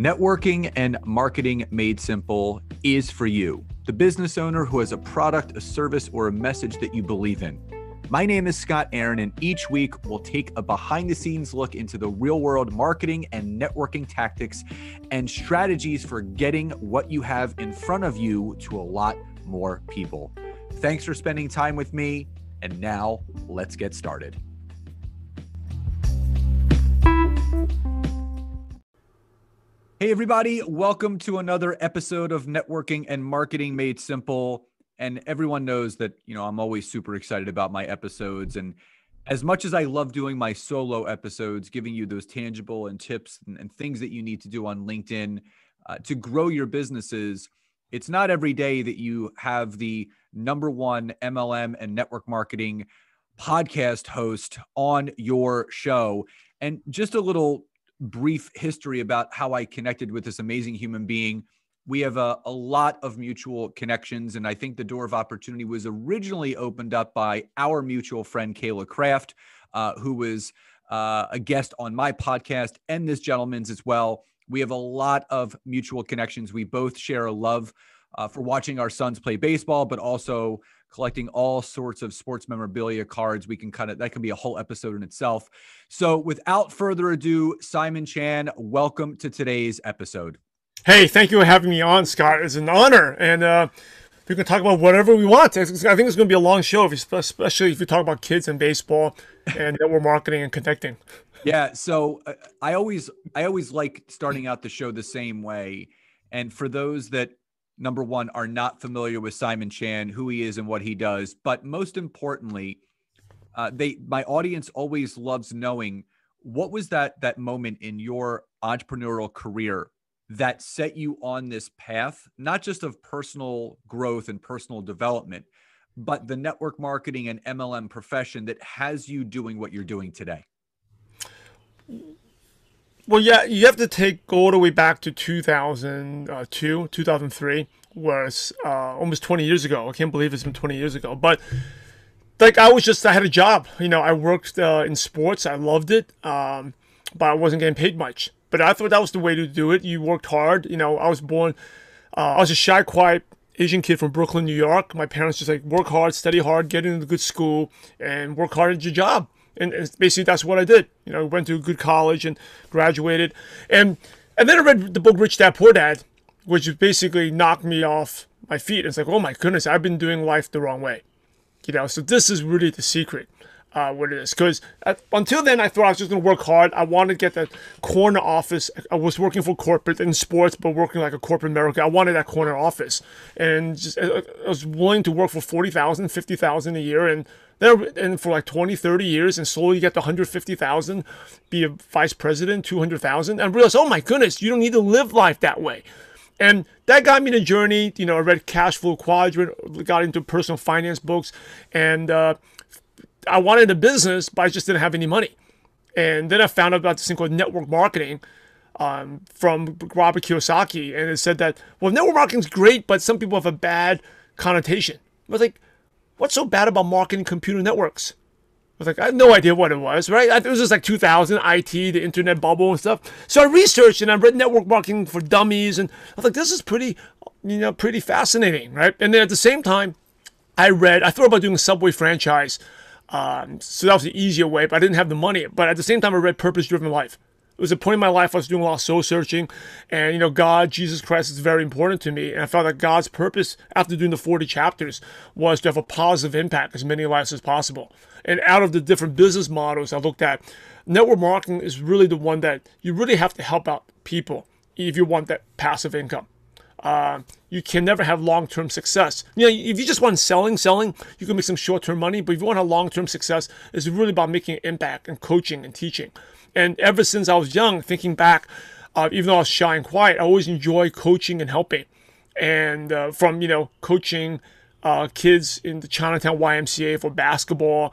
Networking and marketing made simple is for you, the business owner who has a product, a service, or a message that you believe in. My name is Scott Aaron, and each week we'll take a behind-the-scenes look into the real-world marketing and networking tactics and strategies for getting what you have in front of you to a lot more people. Thanks for spending time with me, and now let's get started. Hey everybody, welcome to another episode of Networking and Marketing Made Simple. And everyone knows that, I'm always super excited about my episodes. And as much as I love doing my solo episodes, giving you those tangible and tips and things that you need to do on LinkedIn to grow your businesses, it's not every day that you have the #1 MLM and network marketing podcast host on your show. And just a little brief history about how I connected with this amazing human being. We have a lot of mutual connections, and I think the door of opportunity was originally opened up by our mutual friend, Kayla Kraft, who was a guest on my podcast and this gentleman's as well. We have a lot of mutual connections. We both share a love for watching our sons play baseball, but also collecting all sorts of sports memorabilia cards. We can that can be a whole episode in itself. So without further ado, Simon Chan, welcome to today's episode. Hey, thank you for having me on, Scott. It's an honor. And we can talk about whatever we want. I think it's going to be a long show, especially if you talk about kids and baseball and network marketing and connecting. Yeah. So I always like starting out the show the same way. And for those that, #1, are not familiar with Simon Chan, who he is and what he does, but most importantly, my audience always loves knowing what was that moment in your entrepreneurial career that set you on this path, not just of personal growth and personal development, but the network marketing and MLM profession that has you doing what you're doing today? Well, yeah, you have to go all the way back to 2002, 2003, was almost 20 years ago. I can't believe it's been 20 years ago. But I had a job. I worked in sports. I loved it, but I wasn't getting paid much. But I thought that was the way to do it. You worked hard. I was a shy, quiet Asian kid from Brooklyn, New York. My parents just work hard, study hard, get into a good school, and work hard at your job. And basically, that's what I did. Went to a good college and graduated. And then I read the book Rich Dad Poor Dad, which basically knocked me off my feet. It's oh my goodness, I've been doing life the wrong way. So this is really the secret, what it is. Because until then, I thought I was just going to work hard. I wanted to get that corner office. I was working for corporate in sports, but working like a corporate America. I wanted that corner office. And I was willing to work for $40,000, $50,000 a year. And for 20, 30 years, and slowly get to $150,000, be a vice president, $200,000, and realize, oh my goodness, you don't need to live life that way. And that got me on a journey. I read Cash Flow Quadrant, got into personal finance books, and I wanted a business, but I just didn't have any money. And then I found out about this thing called network marketing from Robert Kiyosaki, and it said that, well, network marketing is great, but some people have a bad connotation. I was like, what's so bad about marketing computer networks? I was I had no idea what it was, right? It was just 2000, IT, the internet bubble and stuff. So I researched and I read network marketing for dummies, and I was this is pretty fascinating, right? And then at the same time, I thought about doing a Subway franchise. So that was the easier way, but I didn't have the money. But at the same time, I read Purpose Driven Life. It was a point in my life I was doing a lot of soul searching, and God, Jesus Christ is very important to me. And I felt that God's purpose after doing the 40 chapters was to have a positive impact as many lives as possible. And out of the different business models I looked at, network marketing is really the one that you really have to help out people if you want that passive income. You can never have long-term success. If you just want selling, you can make some short-term money. But if you want to have long-term success, it's really about making an impact and coaching and teaching. And ever since I was young, thinking back, even though I was shy and quiet, I always enjoyed coaching and helping. And from, coaching kids in the Chinatown YMCA for basketball,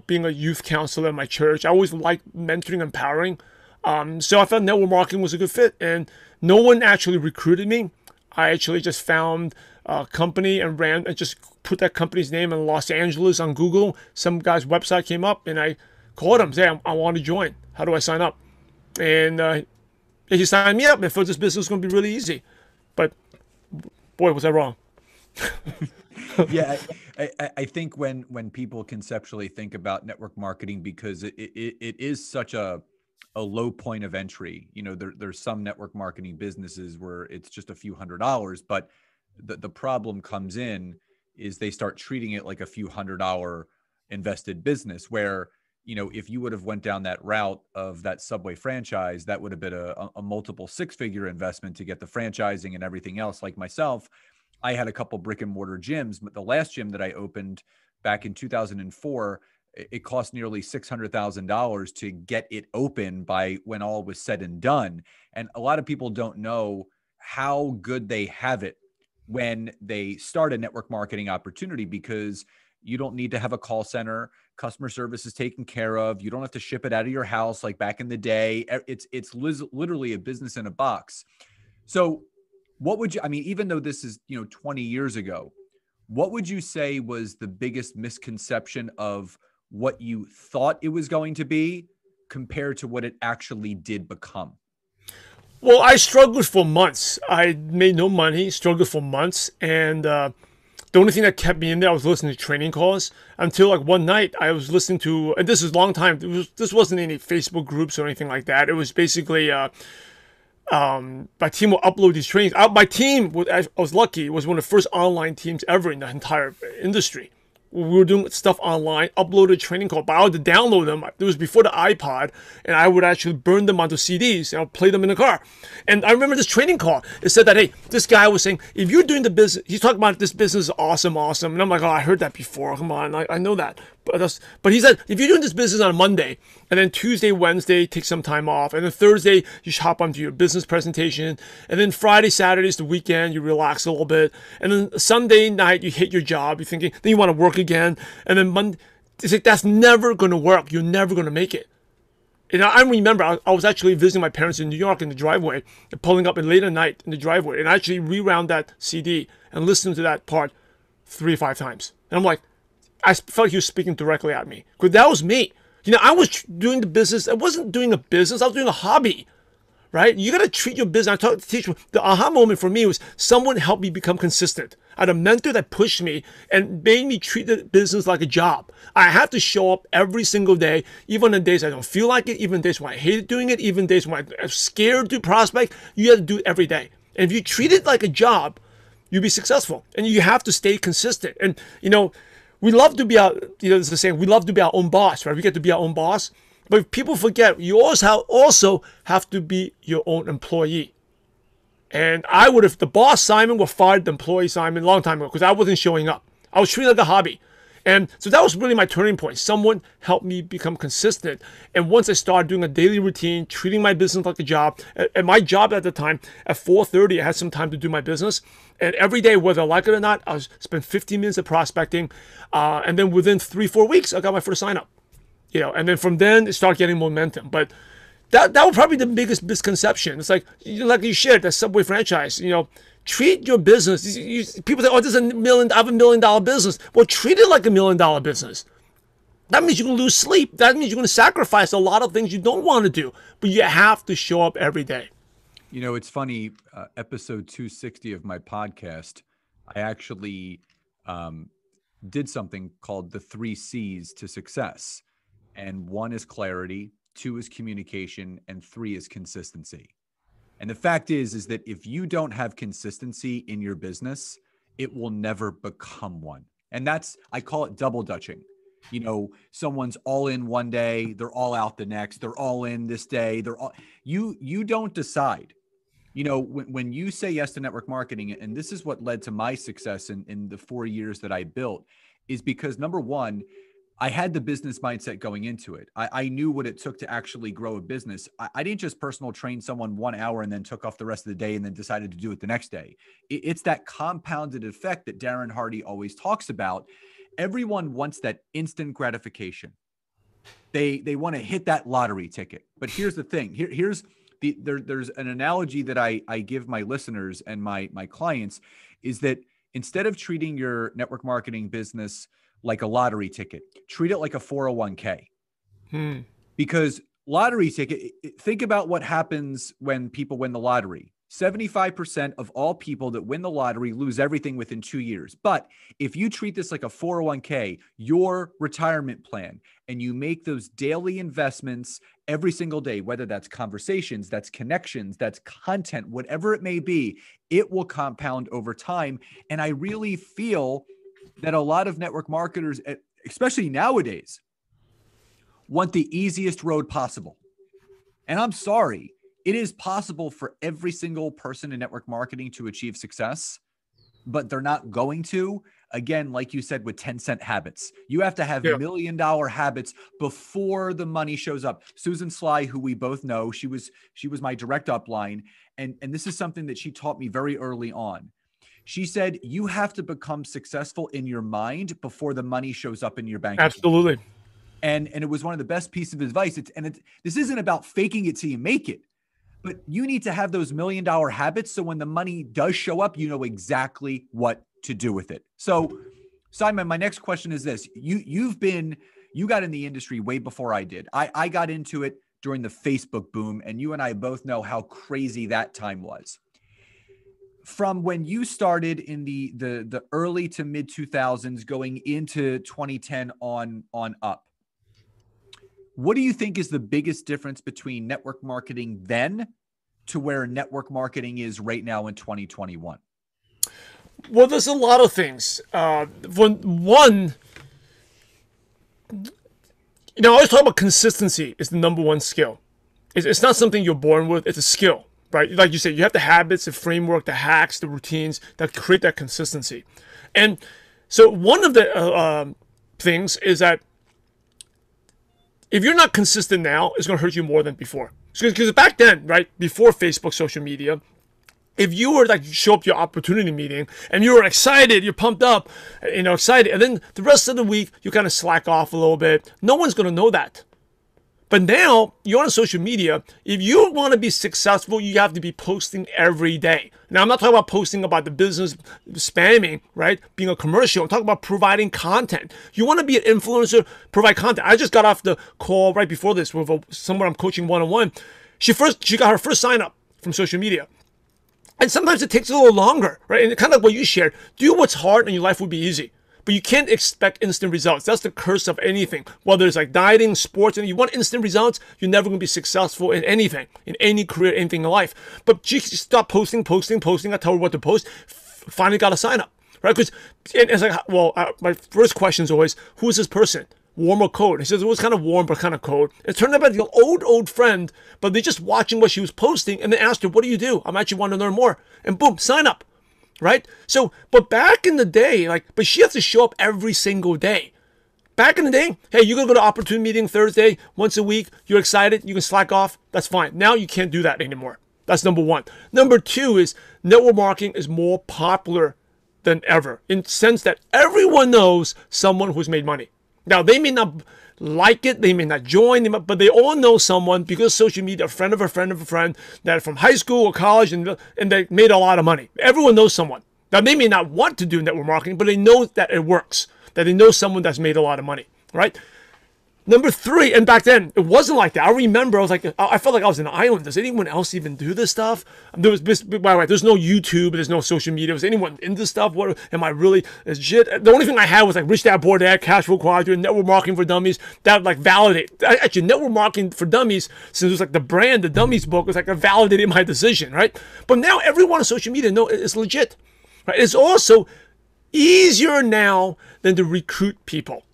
being a youth counselor in my church, I always liked mentoring and empowering. So I thought network marketing was a good fit. And no one actually recruited me. I actually just found a company and just put that company's name in Los Angeles on Google. Some guy's website came up and I called him, say, I want to join. How do I sign up? And He signed me up and thought this business was going to be really easy. But boy, was I wrong. Yeah, I think when people conceptually think about network marketing, because it is such a low point of entry. There's some network marketing businesses where it's just a few $100s, but the problem comes in is they start treating it like a few $100 invested business, where if you would have went down that route of that Subway franchise, that would have been a multiple six-figure investment to get the franchising and everything else. Like myself, I had a couple brick and mortar gyms, but the last gym that I opened back in 2004, it cost nearly $600,000 to get it open by when all was said and done. And a lot of people don't know how good they have it when they start a network marketing opportunity, because you don't need to have a call center. Customer service is taken care of. You don't have to ship it out of your house like back in the day. It's literally a business in a box. So what would you, I mean, even though this is, 20 years ago, what would you say was the biggest misconception of what you thought it was going to be compared to what it actually did become? Well, I struggled for months. I made no money, struggled for months. And the only thing that kept me in there, I was listening to training calls until like one night I was listening to, and this is a long time. This wasn't any Facebook groups or anything like that. It was basically, my team will upload these trainings. My team, I was lucky, was one of the first online teams ever in the entire industry. We were doing stuff online, uploaded training call, but I had to download them. It was before the iPod, and I would actually burn them onto CDs, and I'll play them in the car. And I remember this training call. It said that, hey, this guy was saying, if you're doing the business, he's talking about this business is awesome. And I'm like, oh, I heard that before. Come on, I know that. But he said, if you're doing this business on a Monday, and then Tuesday, Wednesday, take some time off, and then Thursday, you hop onto your business presentation, and then Friday, Saturday is the weekend, you relax a little bit, and then Sunday night, you hit your job, you're thinking, then you want to work again, and then Monday, it's like, that's never going to work. You're never going to make it. And I remember I was actually visiting my parents in New York in the driveway, and pulling up late at night in the driveway, and I actually rewound that CD and listened to that part 3 or 5 times. And I'm like, I felt like he was speaking directly at me. Because that was me. I was doing the business. I wasn't doing a business. I was doing a hobby. Right? You got to treat your business. I teach you. The aha moment for me was someone helped me become consistent. I had a mentor that pushed me and made me treat the business like a job. I have to show up every single day, even on days I don't feel like it, even days when I hate doing it, even days when I'm scared to prospect. You have to do it every day. And if you treat it like a job, you'll be successful. And you have to stay consistent. And, we love to be it's the saying, we love to be our own boss, right? We get to be our own boss. But people forget, you also have to be your own employee. And the boss Simon would fired the employee Simon a long time ago because I wasn't showing up. I was treated like a hobby. And so that was really my turning point. Someone helped me become consistent. And once I started doing a daily routine, treating my business like a job, and my job at the time, at 4:30, I had some time to do my business. And every day, whether I like it or not, I was spend 15 minutes of prospecting. And then within 3-4 weeks, I got my first sign up. And then from then, it started getting momentum. But that was probably the biggest misconception. It's like you shared that Subway franchise, treat your business. People say, oh, this is I have $1 million business. Well, treat it like $1 million business. That means you're going to lose sleep. That means you're going to sacrifice a lot of things you don't want to do. But you have to show up every day. It's funny, episode 260 of my podcast, I actually did something called the 3 C's to success. And 1 is clarity, 2 is communication, and 3 is consistency. And the fact is that if you don't have consistency in your business, it will never become one. And I call it double dutching. Someone's all in one day, they're all out the next, they're all in this day, you don't decide. When you say yes to network marketing, and this is what led to my success in the 4 years that I built, is because number 1, I had the business mindset going into it. I knew what it took to actually grow a business. I didn't just personal train someone 1 hour and then took off the rest of the day and then decided to do it the next day. It's that compounded effect that Darren Hardy always talks about. Everyone wants that instant gratification. They want to hit that lottery ticket. But here's the thing. There's an analogy that I give my listeners and my clients, is that instead of treating your network marketing business like a lottery ticket, treat it like a 401k. Because lottery ticket, think about what happens when people win the lottery. 75% of all people that win the lottery lose everything within 2 years. But if you treat this like a 401k, your retirement plan, and you make those daily investments every single day, whether that's conversations, that's connections, that's content, whatever it may be, it will compound over time. And I really feel that a lot of network marketers, especially nowadays, want the easiest road possible. And I'm sorry, it is possible for every single person in network marketing to achieve success, but they're not going to. Again, like you said, with 10-cent habits, you have to have $1 million habits before the money shows up. Susan Sly, who we both know, she was my direct upline. And this is something that she taught me very early on. She said, you have to become successful in your mind before the money shows up in your bank account. Absolutely. And it was one of the best pieces of advice. This isn't about faking it till you make it, but you need to have those $1 million habits. So when the money does show up, you know exactly what to do with it. So Simon, my next question is this. You got in the industry way before I did. I got into it during the Facebook boom, and you and I both know how crazy that time was. From when you started in the early to mid 2000s going into 2010 on up, what do you think is the biggest difference between network marketing then to where network marketing is right now in 2021? Well, there's a lot of things. One, I always talk about consistency is the number one skill. It's not something you're born with. It's a skill, right? Like you said, you have the habits, the framework, the hacks, the routines that create that consistency. And so one of the things is that if you're not consistent now, it's going to hurt you more than before. Because back then, right, before Facebook, social media, if you were like show up to your opportunity meeting and you were excited, you're pumped up, excited, and then the rest of the week you kind of slack off a little bit, no one's going to know that. But now you're on social media. If you want to be successful, you have to be posting every day. Now, I'm not talking about posting about the business spamming, right? Being a commercial. I'm talking about providing content. You want to be an influencer, provide content. I just got off the call right before this with someone I'm coaching one-on-one. She got her first sign up from social media. And sometimes it takes a little longer, right? And kind of like what you shared, do what's hard and your life will be easy. But you can't expect instant results. That's the curse of anything. Whether it's like dieting, sports, and you want instant results, you're never going to be successful in anything, in any career, anything in life. But she stopped posting. I tell her what to post. Finally got a sign up, right? Because it's like, my first question is always, who is this person? Warm or cold? He says it was kind of warm, but kind of cold. It turned out an old friend, but they're just watching what she was posting, and they asked her, what do you do? I'm actually wanting to learn more. And boom, sign up. Right? So, but back in the day, but she has to show up every single day. Back in the day, hey, you're going to go to opportunity meeting Thursday, once a week. You're excited. You can slack off. That's fine. Now you can't do that anymore. That's number one. Number two is network marketing is more popular than ever in the sense that everyone knows someone who's made money. Now, they may not like it, they may not join, but they all know someone because of social media, a friend of a friend of a friend that from high school or college, and they made a lot of money. Everyone knows someone. Now, they may not want to do network marketing, but they know that it works, that they know someone that's made a lot of money, right? Number three, and back then, it wasn't like that. I remember, I felt like I was an island. Does anyone else even do this stuff? By the way, there's no YouTube, there's no social media. Was anyone into stuff? What am I really legit? The only thing I had was like Rich Dad Poor Dad, Cash Flow Quadrant, Network Marketing for Dummies. That validate. Actually, Network Marketing for Dummies, since it was like the brand, the Dummies book, was like it validated my decision, right? But now everyone on social media knows it's legit, right? It's also easier now than to recruit people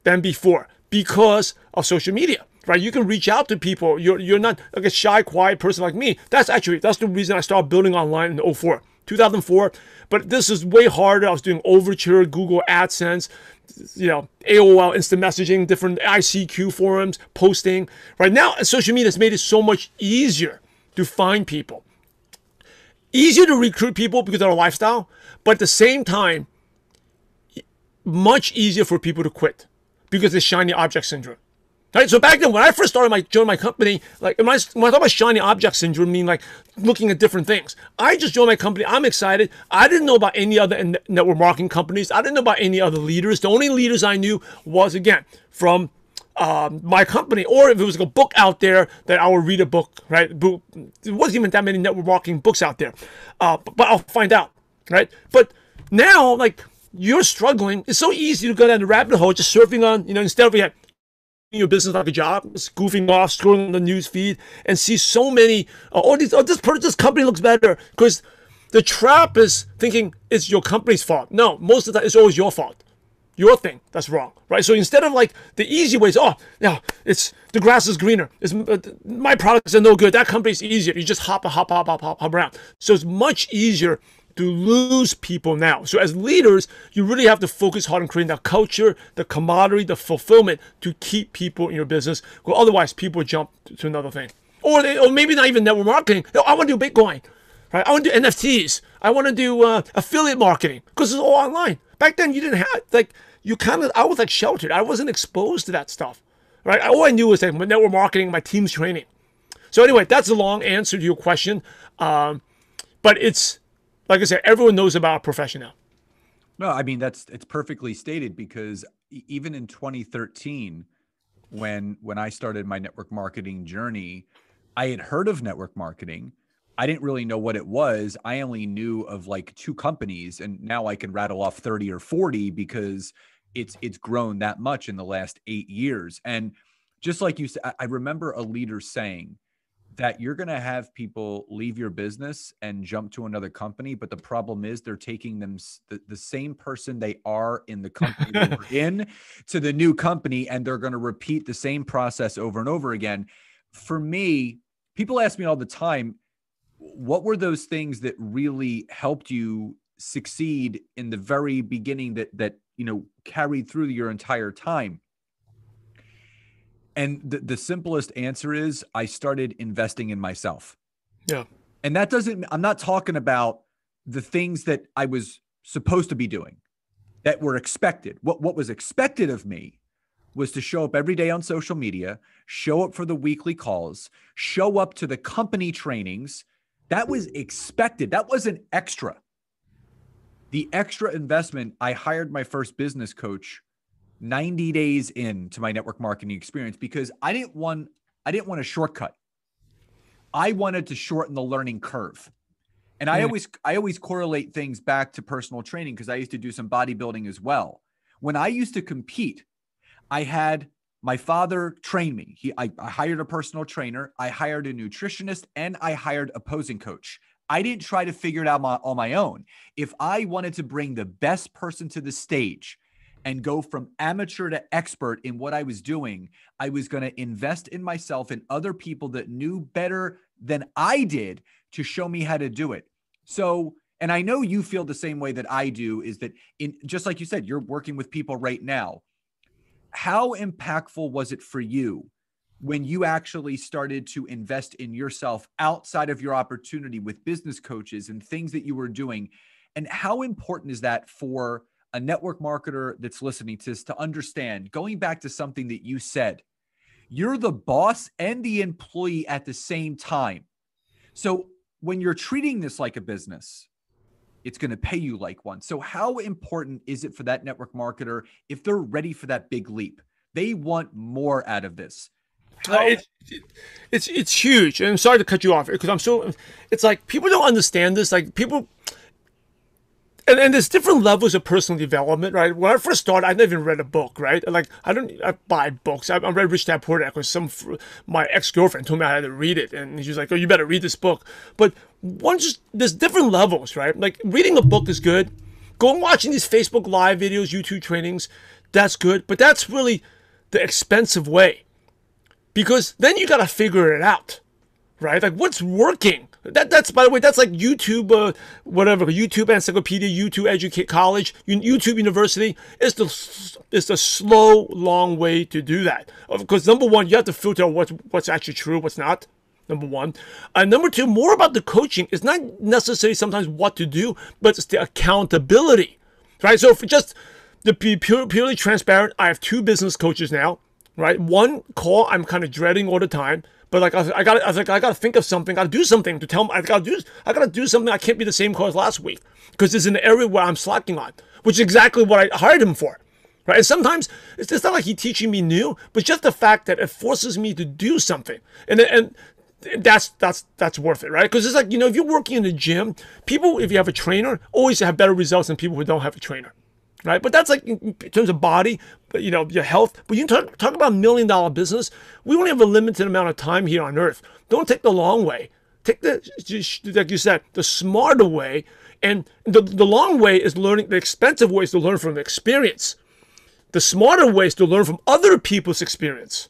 than before, because of social media, right? You can reach out to people. You're not like a shy, quiet person like me. That's the reason I started building online in 2004. But this is way harder. I was doing Overture, Google AdSense, AOL, instant messaging, different ICQ forums, posting. Right now, social media has made it so much easier to find people. Easier to recruit people because of their lifestyle, but at the same time, much easier for people to quit, because of shiny object syndrome. Right? So back then, when I first joined my company, when I talk about shiny object syndrome, I mean like looking at different things. I just joined my company. I'm excited. I didn't know about any other network marketing companies. I didn't know about any other leaders. The only leaders I knew was, again, from my company, or if it was like a book out there that I would read a book, right? There wasn't even that many network marketing books out there, but I'll find out, right? But now, like, you're struggling. It's so easy to go down the rabbit hole, just surfing on, instead of your business like a job, just goofing off, scrolling on the news feed, and see so many, this company looks better, because the trap is thinking it's your company's fault. No, most of the time it's always your fault. Your thing that's wrong, right? So instead of like the easy ways, it's the grass is greener. My products are no good. That company's easier. You just hop around. So it's much easier to lose people now. So as leaders, you really have to focus hard on creating that culture, the camaraderie, the fulfillment to keep people in your business. Well, otherwise, people jump to another thing, or maybe not even network marketing. No, I want to do Bitcoin, right? I want to do NFTs. I want to do affiliate marketing because it's all online. Back then, you didn't have I was like sheltered. I wasn't exposed to that stuff, right? All I knew was like network marketing, my team's training. So anyway, that's a long answer to your question. But it's, like I said, everyone knows about our profession now. No, I mean, it's perfectly stated, because even in 2013, when I started my network marketing journey, I had heard of network marketing. I didn't really know what it was. I only knew of like 2 companies, and now I can rattle off 30 or 40 because it's grown that much in the last 8 years. And just like you said, I remember a leader saying that you're going to have people leave your business and jump to another company, but the problem is they're taking them the same person they are in the company they were in to the new company, and they're going to repeat the same process over and over again. For me, people ask me all the time, what were those things that really helped you succeed in the very beginning that carried through your entire time? And the simplest answer is I started investing in myself. Yeah. And that I'm not talking about the things that I was supposed to be doing that were expected. What was expected of me was to show up every day on social media, show up for the weekly calls, show up to the company trainings. That was expected. That wasn't extra. The extra investment, I hired my first business coach 90 days into my network marketing experience, because I didn't want a shortcut. I wanted to shorten the learning curve. And I always correlate things back to personal training, because I used to do some bodybuilding as well. When I used to compete, I had my father train me. I hired a personal trainer, I hired a nutritionist, and I hired a posing coach. I didn't try to figure it out on my own. If I wanted to bring the best person to the stage and go from amateur to expert in what I was doing, I was going to invest in myself and other people that knew better than I did to show me how to do it. So, and I know you feel the same way that I do, is that just like you said, you're working with people right now. How impactful was it for you when you actually started to invest in yourself outside of your opportunity with business coaches and things that you were doing? And how important is that for a network marketer that's listening to this to understand, going back to something that you said, you're the boss and the employee at the same time. So when you're treating this like a business, it's going to pay you like one. So how important is it for that network marketer if they're ready for that big leap? They want more out of this. It's huge. And I'm sorry to cut you off, because it's like people don't understand this. Like people, and there's different levels of personal development, right? When I first started, I never even read a book, right? Like I buy books. I read Rich Dad Poor Dad because my ex-girlfriend told me I had to read it, and she was like, "Oh, you better read this book." But there's different levels, right? Like reading a book is good. Going watching these Facebook Live videos, YouTube trainings, that's good. But that's really the expensive way, because then you got to figure it out, right? Like what's working. That's by the way, that's like YouTube, whatever, YouTube Encyclopedia, YouTube Educate College, YouTube University. It's the slow, long way to do that. Because number one, you have to filter out what's actually true, what's not. Number one. Number two, more about the coaching. It's not necessarily sometimes what to do, but it's the accountability, right? So for just to be purely transparent, I have 2 business coaches now, right? One call I'm kind of dreading all the time. But like I gotta think of something. I gotta do something to tell them. I gotta do something. I can't be the same call as last week, because it's an area where I'm slacking on, which is exactly what I hired him for, right? And sometimes it's not like he's teaching me new, but just the fact that it forces me to do something, and that's worth it, right? Because it's like, if you're working in the gym, people, if you have a trainer, always have better results than people who don't have a trainer, right? But that's like in terms of body, but your health. But you talk about $1 million business. We only have a limited amount of time here on earth. Don't take the long way. Take like you said, the smarter way. And the long way is learning. The expensive way is to learn from experience. The smarter way is to learn from other people's experience,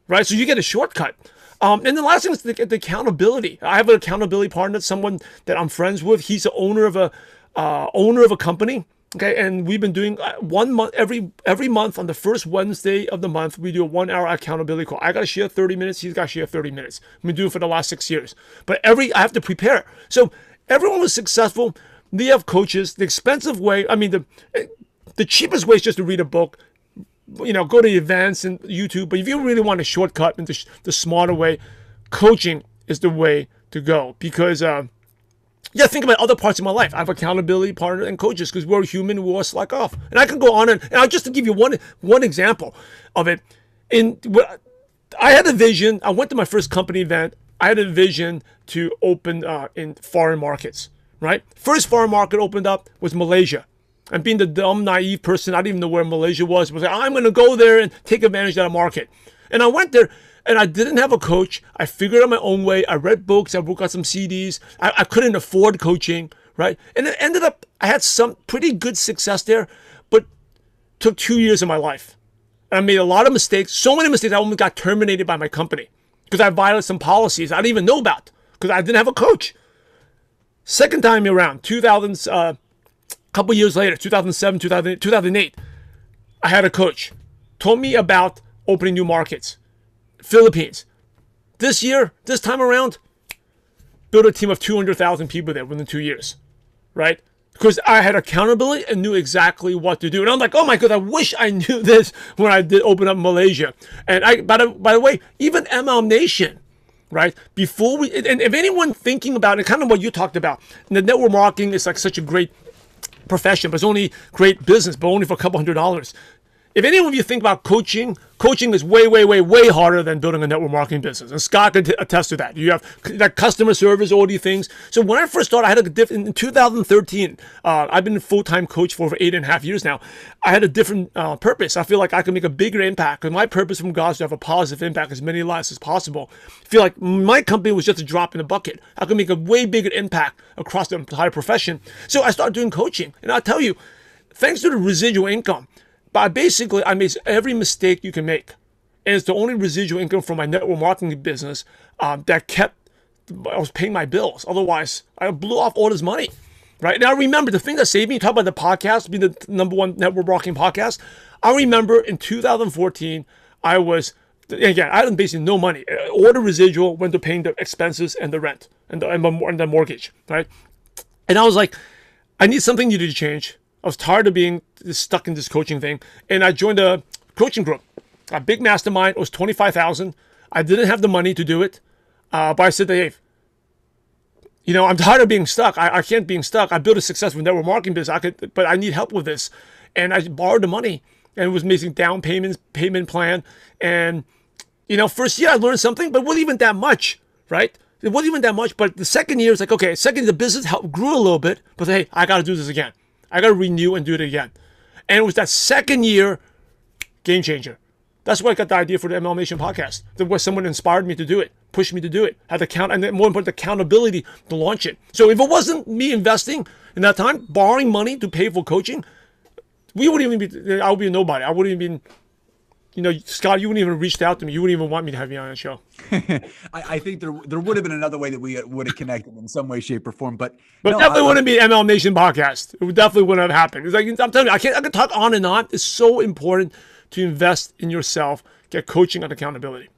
right? So you get a shortcut. And the last thing is the accountability. I have an accountability partner, someone that I'm friends with. He's the owner of a company. Okay, and we've been doing 1 month every month on the first Wednesday of the month. We do a 1 hour accountability call. I got to share 30 minutes. He's got to share 30 minutes. We've been doing it for the last 6 years. But I have to prepare. So everyone was successful. They have coaches. The expensive way, the cheapest way is just to read a book. Go to events and YouTube. But if you really want a shortcut and the smarter way, coaching is the way to go. Because think about other parts of my life. I have accountability partner and coaches because we're human. We all slack off. And I can go on and I'll just to give you one example of it. I had a vision. I went to my first company event. I had a vision to open in foreign markets, right? First foreign market opened up was Malaysia. And being the dumb, naive person, I didn't even know where Malaysia was. I was like, I'm going to go there and take advantage of that market. And I went there. And I didn't have a coach. I figured out my own way. I read books. I got some CDs. I couldn't afford coaching, right? And it ended up, I had some pretty good success there, but took 2 years of my life. And I made a lot of mistakes. So many mistakes, I almost got terminated by my company because I violated some policies I didn't even know about because I didn't have a coach. Second time around, a couple years later, 2007, 2008, I had a coach. Told me about opening new markets. Philippines. This time around, built a team of 200,000 people there within 2 years, right? Because I had accountability and knew exactly what to do. And I'm like, oh my God, I wish I knew this when I did open up Malaysia. And by the way, even MLM Nation, right? And if anyone thinking about it, kind of what you talked about, the network marketing is like such a great profession, but it's only great business, but only for a couple $100. If any of you think about coaching is way, way, way, way harder than building a network marketing business. And Scott can attest to that. You have that customer service, all these things. So when I first started, I had a different, in 2013, I've been a full-time coach for over 8.5 years now. I had a different purpose. I feel like I can make a bigger impact. And my purpose from God is to have a positive impact as many lives as possible. I feel like my company was just a drop in the bucket. I could make a way bigger impact across the entire profession. So I started doing coaching. And I'll tell you, thanks to the residual income, but basically, I made every mistake you can make. And it's the only residual income from my network marketing business that I was paying my bills. Otherwise, I blew off all this money, right? Now, I remember the thing that saved me, you talk about the podcast, being the #1 network marketing podcast. I remember in 2014, I had basically no money. All the residual went to paying the expenses and the rent and the mortgage, right? And I was like, I need something new to change. I was tired of being stuck in this coaching thing. And I joined a coaching group, a big mastermind. It was $25,000. I didn't have the money to do it. But I said to Dave, I'm tired of being stuck. I can't being stuck. I built a successful network marketing business. But I need help with this. And I borrowed the money and was making down payment plan. And, first year I learned something, but it wasn't even that much, right? It wasn't even that much. But the second year, it's like, okay, the business grew a little bit. But hey, I got to do this again. I got to renew and do it again. And it was that second year, game changer. That's why I got the idea for the MLM Nation podcast. Where someone inspired me to do it, pushed me to do it, had the and then more important, the accountability to launch it. So if it wasn't me investing in that time, borrowing money to pay for coaching, I would be a nobody. I wouldn't even Scott, you wouldn't even reached out to me. You wouldn't even want me to have you on the show. I think there would have been another way that we would have connected in some way, shape, or form. But definitely wouldn't be MLM Nation podcast. It definitely wouldn't have happened. It's like, I'm telling you, I can talk on and on. It's so important to invest in yourself, get coaching and accountability.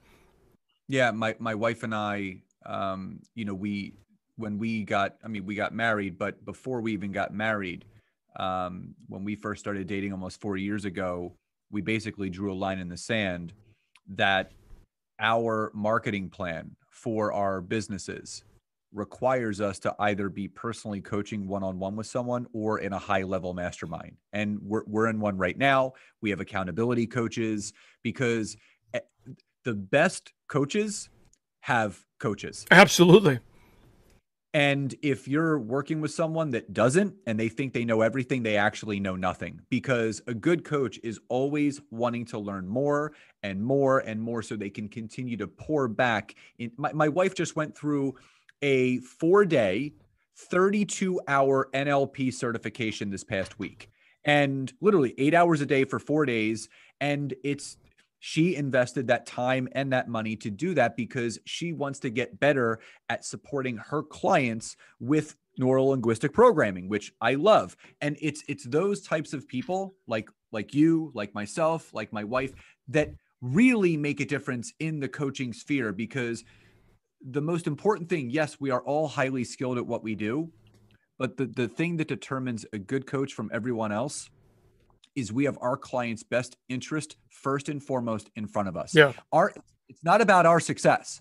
Yeah, my wife and I, we got married, but before we even got married, when we first started dating almost 4 years ago, we basically drew a line in the sand that our marketing plan for our businesses requires us to either be personally coaching one-on-one with someone or in a high-level mastermind. And we're in one right now. We have accountability coaches, because the best coaches have coaches. Absolutely. And if you're working with someone that doesn't, and they think they know everything, they actually know nothing, because a good coach is always wanting to learn more and more and more so they can continue to pour back in. My wife just went through a 4-day, 32-hour NLP certification this past week, and literally 8 hours a day for 4 days. And she invested that time and that money to do that because she wants to get better at supporting her clients with neuro-linguistic programming, which I love. And it's those types of people like you, like myself, like my wife, that really make a difference in the coaching sphere. Because the most important thing, yes, we are all highly skilled at what we do, but the thing that determines a good coach from everyone else is we have our clients' best interest first and foremost in front of us. Yeah. It's not about our success.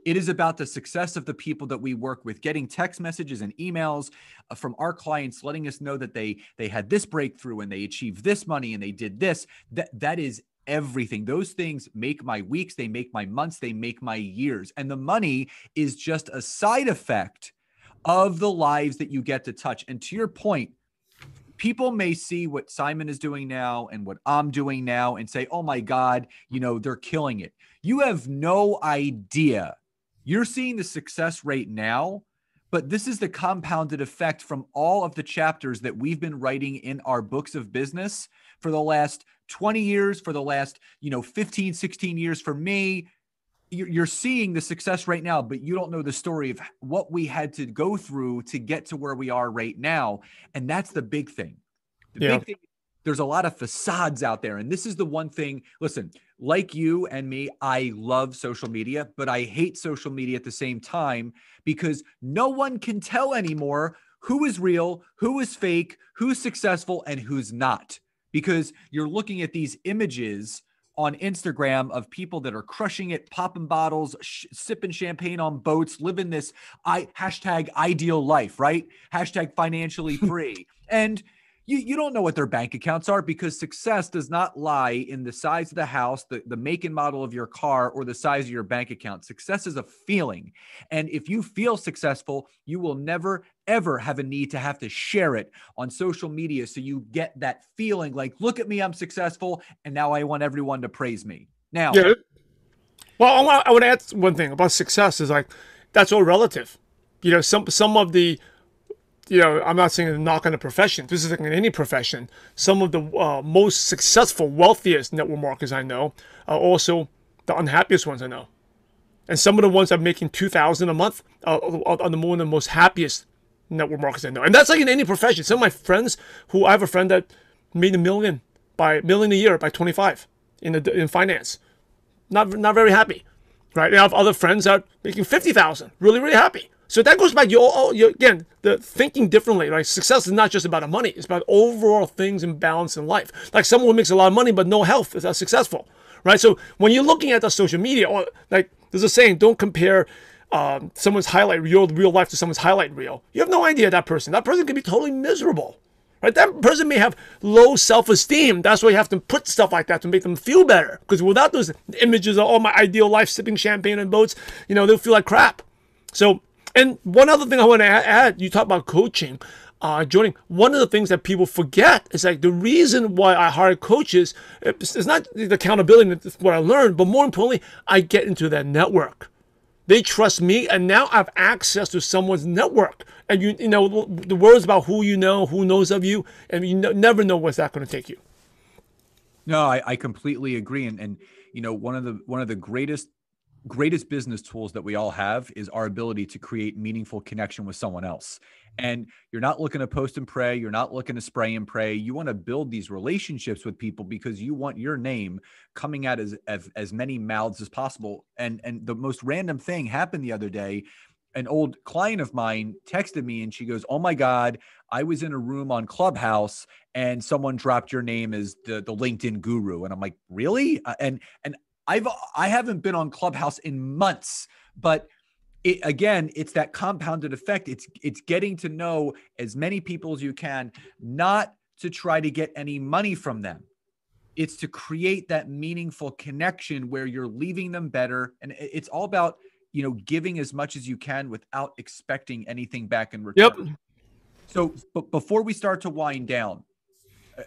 It is about the success of the people that we work with, getting text messages and emails from our clients letting us know that they had this breakthrough and they achieved this money and they did this. That is everything. Those things make my weeks, they make my months, they make my years. And the money is just a side effect of the lives that you get to touch. And to your point, people may see what Simon is doing now and what I'm doing now and say, oh my God, they're killing it. You have no idea. You're seeing the success rate now, but this is the compounded effect from all of the chapters that we've been writing in our books of business for the last 20 years, for the last, 15, 16 years for me. You're seeing the success right now, but you don't know the story of what we had to go through to get to where we are right now. And that's the big thing. Big thing, there's a lot of facades out there. And this is the one thing, listen, like you and me, I love social media, but I hate social media at the same time, because no one can tell anymore who is real, who is fake, who's successful, and who's not. Because you're looking at these images on Instagram of people that are crushing it, popping bottles, sipping champagne on boats, living this hashtag ideal life, right? Hashtag financially free. And you don't know what their bank accounts are, because success does not lie in the size of the house, the make and model of your car, or the size of your bank account. Success is a feeling. And if you feel successful, you will never, ever have a need to have to share it on social media. So you get that feeling like, look at me, I'm successful. And now I want everyone to praise me. Now, yeah. Well, I want to add one thing about success is like, that's all relative. Some of the, I'm not saying a knock on the profession. This is like in any profession. Some of the most successful, wealthiest network marketers I know are also the unhappiest ones I know. And some of the ones that are making $2,000 a month are one of the most happiest network marketers I know. And that's like in any profession. Some of my friends, I have a friend that made $1 million a year by 25 in finance. Not very happy, right? And I have other friends that are making 50,000, really, really happy. So that goes back, again, the thinking differently. Like success is not just about the money. It's about overall things and balance in life. Like someone who makes a lot of money but no health is successful, right? So when you're looking at the social media, or like there's a saying, don't compare someone's highlight reel, real life, to someone's highlight reel. You have no idea that person. That person can be totally miserable, right? That person may have low self-esteem. That's why you have to put stuff like that to make them feel better. Because without those images of, oh, my ideal life, sipping champagne on boats, they'll feel like crap. So, and one other thing I want to add, you talk about coaching, joining. One of the things that people forget is like the reason why I hire coaches is not the accountability, that's what I learned, but more importantly, I get into that network. They trust me, and now I have access to someone's network. And the words about who you know, who knows of you, and you never know what's that going to take you. No, I completely agree. And one of the greatest business tools that we all have is our ability to create meaningful connection with someone else. And you're not looking to post and pray. You're not looking to spray and pray. You want to build these relationships with people because you want your name coming out as many mouths as possible. And the most random thing happened the other day. An old client of mine texted me and she goes, oh my God, I was in a room on Clubhouse and someone dropped your name as the LinkedIn guru. And I'm like, really? And I haven't been on Clubhouse in months, but again, it's that compounded effect. It's getting to know as many people as you can, not to try to get any money from them. It's to create that meaningful connection where you're leaving them better. And it's all about, giving as much as you can without expecting anything back in return. Yep. So, but before we start to wind down,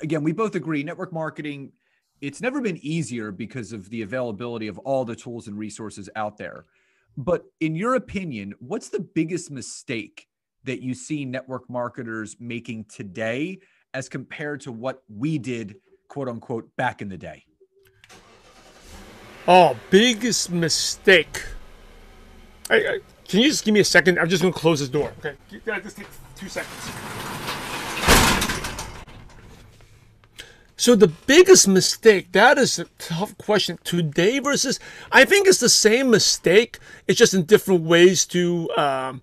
again, we both agree network marketing, it's never been easier because of the availability of all the tools and resources out there. But in your opinion, what's the biggest mistake that you see network marketers making today as compared to what we did, quote unquote, back in the day? Oh, biggest mistake. Can you just give me a second? I'm just going to close this door. Okay. Just take 2 seconds. So the biggest mistake, that is a tough question. Today versus, I think it's the same mistake. It's just in different ways in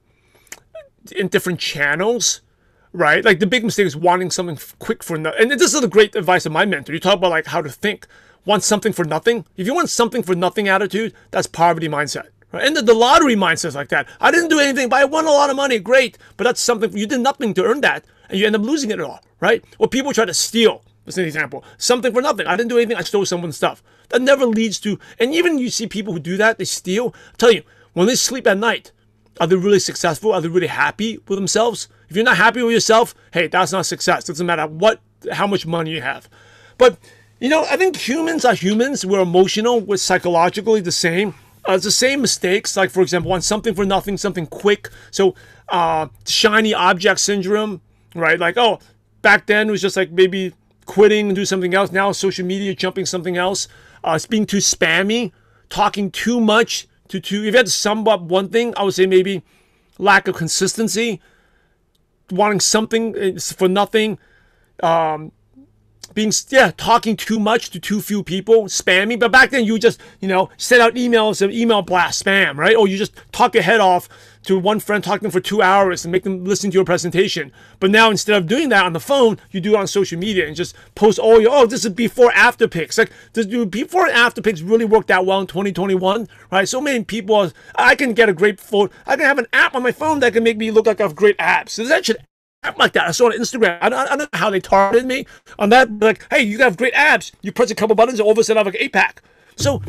different channels, right? Like the big mistake is wanting something quick for nothing. And this is the great advice of my mentor. You talk about like how to think. Want something for nothing? If you want something for nothing attitude, that's poverty mindset. Right? And the lottery mindset is like that. I didn't do anything, but I won a lot of money. Great. But that's something, you did nothing to earn that. And you end up losing it all, right? Or people try to steal. That's an example. Something for nothing. I didn't do anything. I stole someone's stuff. That never leads to, and even you see people who do that, they steal. I tell you, when they sleep at night, are they really successful? Are they really happy with themselves? If you're not happy with yourself, hey, that's not success. Doesn't matter how much money you have. But, I think humans are humans. We're emotional. We're psychologically the same. It's the same mistakes. Like, for example, want something for nothing, something quick. So, shiny object syndrome, right? Like, oh, back then it was just like maybe quitting and do something else. Now social media, jumping something else. It's being too spammy, talking too much. If you had to sum up one thing, I would say maybe lack of consistency, wanting something for nothing, talking too much to too few people, spammy. But back then you just, send out emails and email blast spam, right? Or you just talk your head off to one friend, talk to them for 2 hours and make them listen to your presentation. But now instead of doing that on the phone, you do it on social media and just post all this is before after pics. Like, does before and after pics really work that well in 2021? Right? So many people, I can get a great photo. I can have an app on my phone that can make me look like I have great abs. So that should app like that. I saw it on Instagram. I don't know how they targeted me on that. Like, hey, you have great abs. You press a couple buttons and all of a sudden I have like an 8-pack. So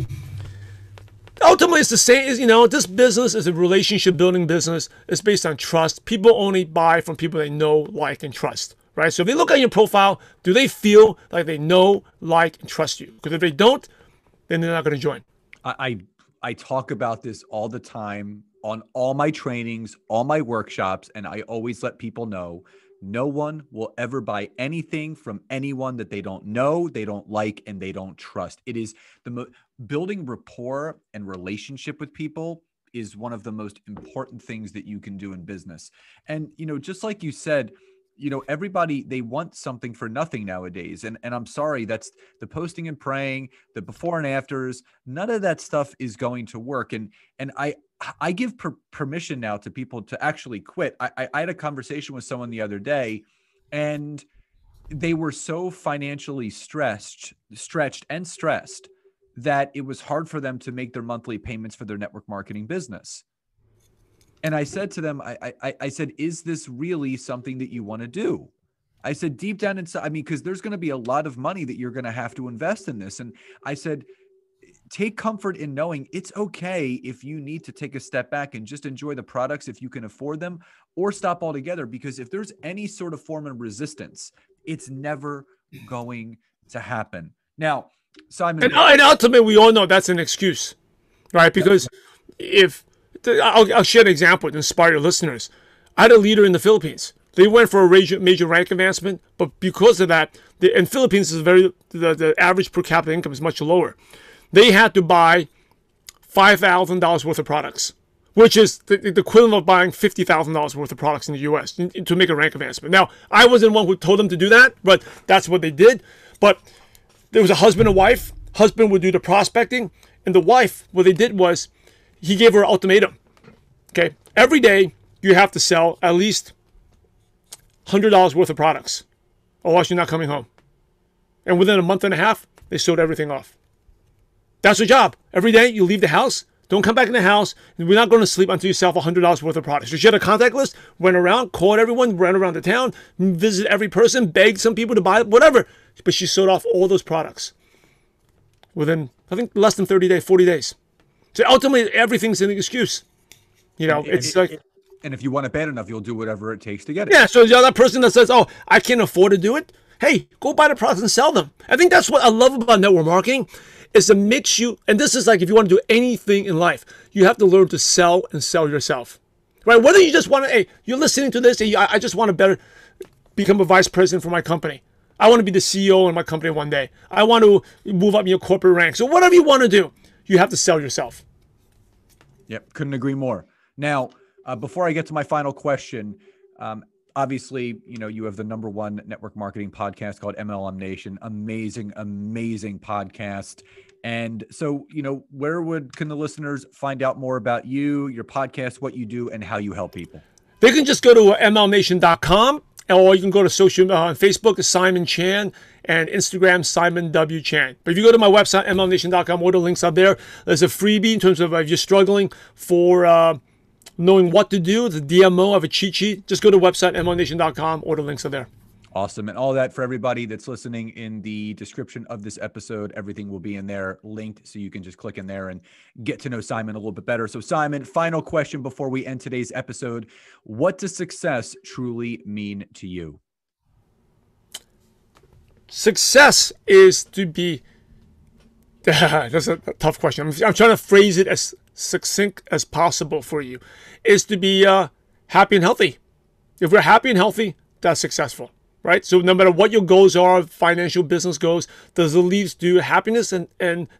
ultimately it's the same. This business is a relationship building business. It's based on trust. People only buy from people they know, like, and trust. Right? So if they look at your profile, do they feel like they know, like, and trust you? Because if they don't, then they're not going to join. I talk about this all the time on all my trainings, all my workshops, and I always let people know, no one will ever buy anything from anyone that they don't know, they don't like, and they don't trust. It is building rapport and relationship with people is one of the most important things that you can do in business. And, just like you said, everybody, they want something for nothing nowadays. And I'm sorry, that's the posting and praying, the before and afters, none of that stuff is going to work. And I give permission now to people to actually quit. I had a conversation with someone the other day, and they were so financially stretched that it was hard for them to make their monthly payments for their network marketing business. And I said to them, I said, is this really something that you want to do? I said, deep down inside, because there's going to be a lot of money that you're going to have to invest in this. And I said, take comfort in knowing it's okay if you need to take a step back and just enjoy the products if you can afford them, or stop altogether. Because if there's any sort of form of resistance, it's never going to happen. Now, Simon. And ultimately, we all know that's an excuse, right? Because I'll share an example to inspire your listeners. I had a leader in the Philippines. They went for a major rank advancement, but because of that, in Philippines is the average per capita income is much lower. They had to buy $5,000 worth of products, which is the equivalent of buying $50,000 worth of products in the U.S. to make a rank advancement. Now, I wasn't one who told them to do that, but that's what they did. But there was a husband and wife. Husband would do the prospecting, and the wife, what they did was, he gave her an ultimatum. Okay, every day you have to sell at least $100 worth of products, or else you're not coming home. And within a month and a half, they sold everything off. That's her job. Every day you leave the house, Don't come back in the house. We're not going to sleep until you sell $100 worth of products. So she had a contact list, went around, called everyone, ran around the town, visited every person, begged some people to buy whatever. But she sold off all those products within, I think, less than 30 days, 40 days. So ultimately, everything's an excuse. You know, it's like... And if you want it bad enough, you'll do whatever it takes to get it. Yeah, so the other person that says, oh, I can't afford to do it, hey, go buy the products and sell them. I think that's what I love about network marketing, is it makes you, and this is like if you want to do anything in life, you have to learn to sell and sell yourself. Right? Whether you just want to, hey, you're listening to this, hey, I just want to become a vice president for my company. I want to be the CEO in my company one day. I want to move up in your corporate ranks. So whatever you want to do, you have to sell yourself. Yep, couldn't agree more. Now, before I get to my final question, obviously, you know, you have the #1 network marketing podcast called MLM Nation. Amazing, amazing podcast. And so, you know, can the listeners find out more about you, your podcast, what you do, and how you help people? They can just go to mlmnation.com, or you can go to social on Facebook, Simon Chan, and Instagram, Simon W. Chan. But if you go to my website, mlmnation.com, all the links up there. There's a freebie in terms of if you're struggling for knowing what to do, the DMO of a cheat sheet. Just go to the website, mlmnation.com, all the links are there. Awesome. And all that for everybody that's listening, in the description of this episode, everything will be in there linked, so you can just click in there and get to know Simon a little bit better. So Simon, final question before we end today's episode. What does success truly mean to you? Success is to be, that's a tough question. I'm trying to phrase it as succinct as possible for you, is to be happy and healthy. If we're happy and healthy, that's successful. Right? So no matter what your goals are, financial, business goals, does it lead to happiness? And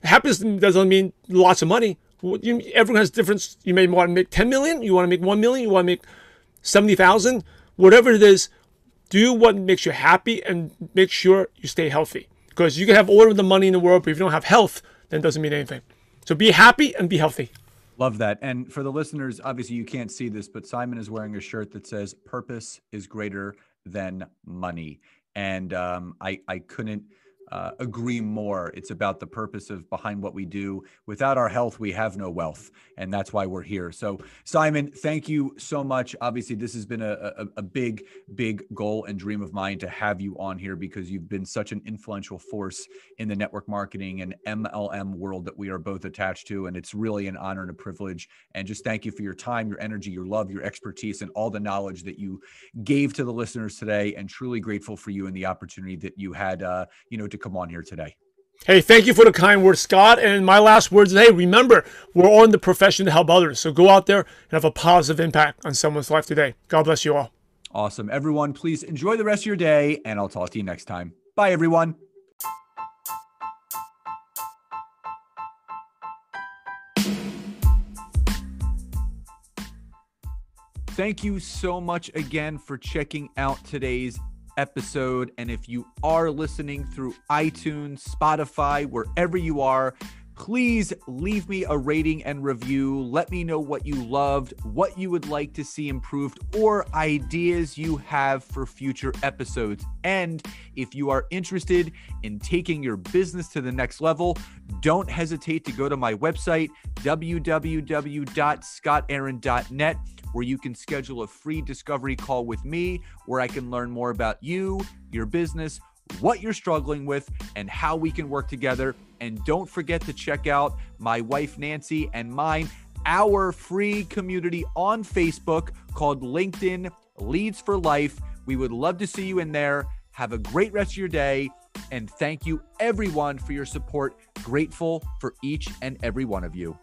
happiness doesn't mean lots of money. Everyone has different. You may want to make 10 million. You want to make 1 million. You want to make 70,000. Whatever it is, do what makes you happy and make sure you stay healthy. Because you can have all of the money in the world, but if you don't have health, then it doesn't mean anything. So be happy and be healthy. Love that. And for the listeners, obviously you can't see this, but Simon is wearing a shirt that says "Purpose is greater than money." And I couldn't agree more. It's about the purpose of behind what we do. Without our health, we have no wealth. And that's why we're here. So Simon, thank you so much. Obviously, this has been a big, big goal and dream of mine to have you on here, because you've been such an influential force in the network marketing and MLM world that we are both attached to. And it's really an honor and a privilege. And just thank you for your time, your energy, your love, your expertise, and all the knowledge that you gave to the listeners today. And truly grateful for you and the opportunity that you had, to come on here today. Hey, thank you for the kind words, Scott. And my last words is, hey, remember, we're all in the profession to help others. So go out there and have a positive impact on someone's life today. God bless you all. Awesome. Everyone, please enjoy the rest of your day, and I'll talk to you next time. Bye, everyone. Thank you so much again for checking out today's episode. And if you are listening through iTunes, Spotify, wherever you are, please leave me a rating and review. Let me know what you loved, what you would like to see improved, or ideas you have for future episodes. And if you are interested in taking your business to the next level, don't hesitate to go to my website, www.scottaaron.net, where you can schedule a free discovery call with me, where I can learn more about you, your business, what you're struggling with, and how we can work together. And don't forget to check out my wife, Nancy, and mine, our free community on Facebook called LinkedIn Leads for Life. We would love to see you in there. Have a great rest of your day. And thank you everyone for your support. Grateful for each and every one of you.